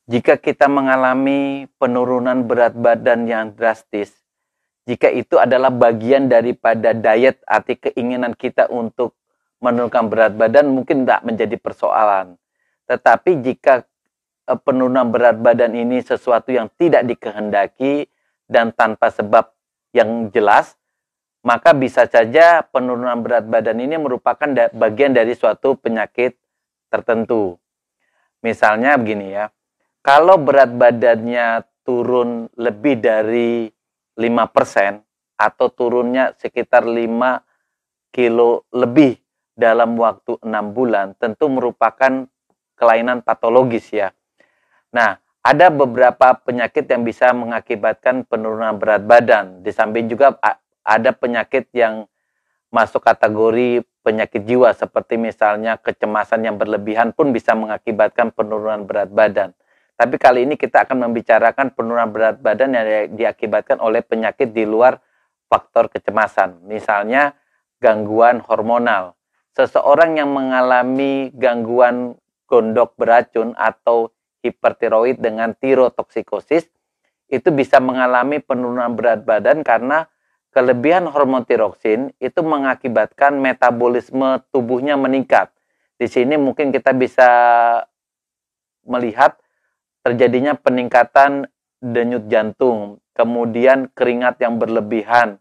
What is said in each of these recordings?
Jika kita mengalami penurunan berat badan yang drastis, jika itu adalah bagian daripada diet arti keinginan kita untuk menurunkan berat badan mungkin tidak menjadi persoalan. Tetapi jika penurunan berat badan ini sesuatu yang tidak dikehendaki dan tanpa sebab yang jelas, maka bisa saja penurunan berat badan ini merupakan bagian dari suatu penyakit tertentu. Misalnya begini ya, kalau berat badannya turun lebih dari 5% atau turunnya sekitar 5 kilo lebih dalam waktu 6 bulan, tentu merupakan kelainan patologis ya. Nah, ada beberapa penyakit yang bisa mengakibatkan penurunan berat badan. Di samping juga ada penyakit yang masuk kategori penyakit jiwa, seperti misalnya kecemasan yang berlebihan pun bisa mengakibatkan penurunan berat badan. Tapi kali ini kita akan membicarakan penurunan berat badan yang diakibatkan oleh penyakit di luar faktor kecemasan. Misalnya gangguan hormonal. Seseorang yang mengalami gangguan gondok beracun atau hipertiroid dengan tirotoksikosis itu bisa mengalami penurunan berat badan karena kelebihan hormon tiroksin itu mengakibatkan metabolisme tubuhnya meningkat. Di sini mungkin kita bisa melihat terjadinya peningkatan denyut jantung, kemudian keringat yang berlebihan,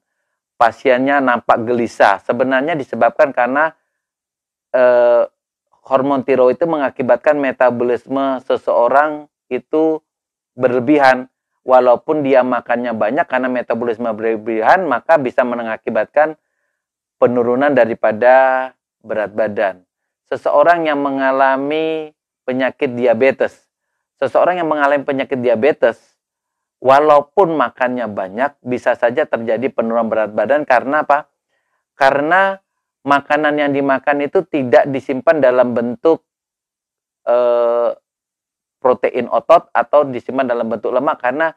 pasiennya nampak gelisah. Sebenarnya disebabkan karena hormon tiroid itu mengakibatkan metabolisme seseorang itu berlebihan. Walaupun dia makannya banyak, karena metabolisme berlebihan, maka bisa mengakibatkan penurunan daripada berat badan. Seseorang yang mengalami penyakit diabetes, walaupun makannya banyak, bisa saja terjadi penurunan berat badan. Karena apa? Karena makanan yang dimakan itu tidak disimpan dalam bentuk protein otot atau disimpan dalam bentuk lemak, karena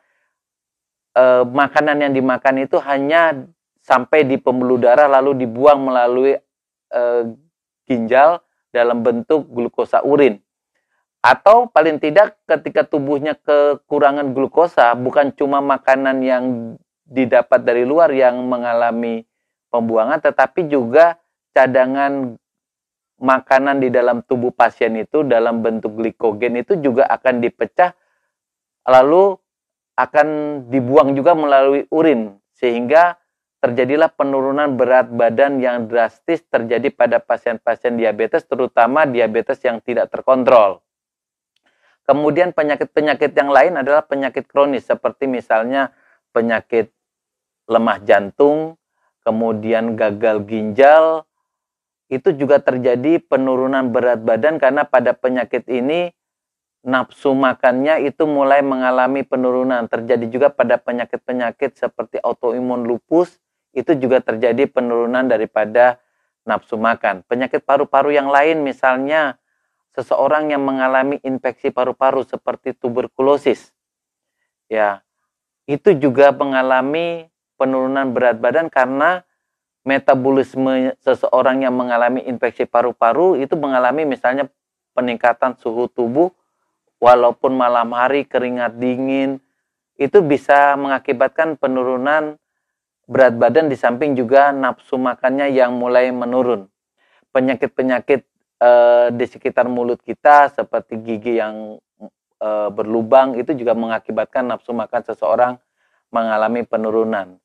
makanan yang dimakan itu hanya sampai di pembuluh darah lalu dibuang melalui ginjal dalam bentuk glukosa urin. Atau paling tidak ketika tubuhnya kekurangan glukosa, bukan cuma makanan yang didapat dari luar yang mengalami pembuangan, tetapi juga cadangan makanan di dalam tubuh pasien itu dalam bentuk glikogen itu juga akan dipecah lalu akan dibuang juga melalui urin, sehingga terjadilah penurunan berat badan yang drastis terjadi pada pasien-pasien diabetes, terutama diabetes yang tidak terkontrol. Kemudian penyakit-penyakit yang lain adalah penyakit kronis, seperti misalnya penyakit lemah jantung, kemudian gagal ginjal. Itu juga terjadi penurunan berat badan karena pada penyakit ini nafsu makannya itu mulai mengalami penurunan. Terjadi juga pada penyakit-penyakit seperti autoimun lupus, itu juga terjadi penurunan daripada nafsu makan. Penyakit paru-paru yang lain, misalnya seseorang yang mengalami infeksi paru-paru seperti tuberkulosis, ya, itu juga mengalami penurunan berat badan karena metabolisme seseorang yang mengalami infeksi paru-paru itu mengalami misalnya peningkatan suhu tubuh, walaupun malam hari keringat dingin, itu bisa mengakibatkan penurunan berat badan, di samping juga nafsu makannya yang mulai menurun. Penyakit-penyakit di sekitar mulut kita seperti gigi yang berlubang itu juga mengakibatkan nafsu makan seseorang mengalami penurunan.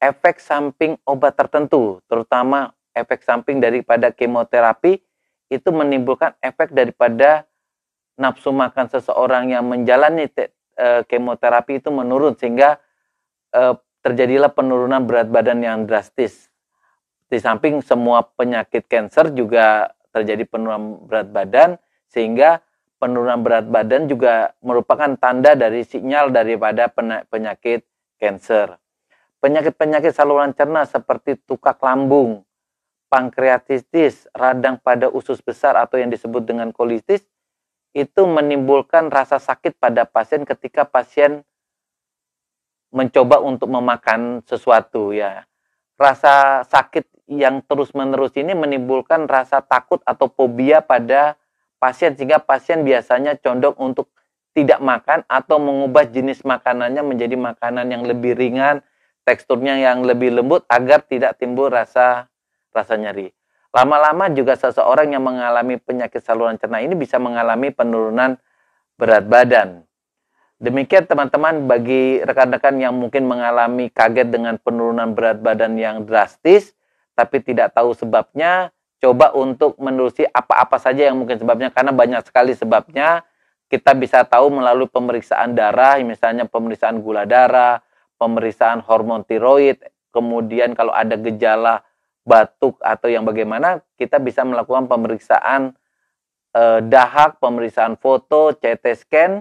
Efek samping obat tertentu, terutama efek samping daripada kemoterapi, itu menimbulkan efek daripada nafsu makan seseorang yang menjalani kemoterapi itu menurun, sehingga terjadilah penurunan berat badan yang drastis. Di samping semua penyakit kanker juga terjadi penurunan berat badan, sehingga penurunan berat badan juga merupakan tanda dari sinyal daripada penyakit kanker. Penyakit-penyakit saluran cerna seperti tukak lambung, pankreatitis, radang pada usus besar atau yang disebut dengan kolitis, itu menimbulkan rasa sakit pada pasien ketika pasien mencoba untuk memakan sesuatu, ya. Rasa sakit yang terus-menerus ini menimbulkan rasa takut atau fobia pada pasien, sehingga pasien biasanya condong untuk tidak makan atau mengubah jenis makanannya menjadi makanan yang lebih ringan, teksturnya yang lebih lembut agar tidak timbul rasa nyeri. Lama-lama juga seseorang yang mengalami penyakit saluran cerna ini bisa mengalami penurunan berat badan. Demikian teman-teman, bagi rekan-rekan yang mungkin mengalami kaget dengan penurunan berat badan yang drastis, tapi tidak tahu sebabnya, coba untuk menelusuri apa-apa saja yang mungkin sebabnya, karena banyak sekali sebabnya. Kita bisa tahu melalui pemeriksaan darah, misalnya pemeriksaan gula darah, pemeriksaan hormon tiroid, kemudian kalau ada gejala batuk atau yang bagaimana, kita bisa melakukan pemeriksaan dahak, pemeriksaan foto, CT scan,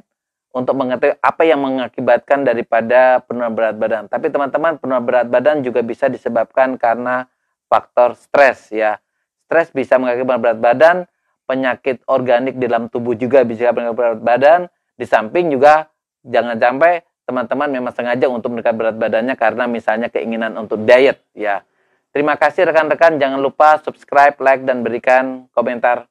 untuk mengetahui apa yang mengakibatkan daripada penurunan berat badan. Tapi teman-teman, penurunan berat badan juga bisa disebabkan karena faktor stres ya. Stres bisa mengakibatkan berat badan, penyakit organik di dalam tubuh juga bisa mengakibatkan berat badan. Di samping juga jangan sampai teman-teman memang sengaja untuk meningkatkan berat badannya karena misalnya keinginan untuk diet ya. Terima kasih rekan-rekan, jangan lupa subscribe, like, dan berikan komentar.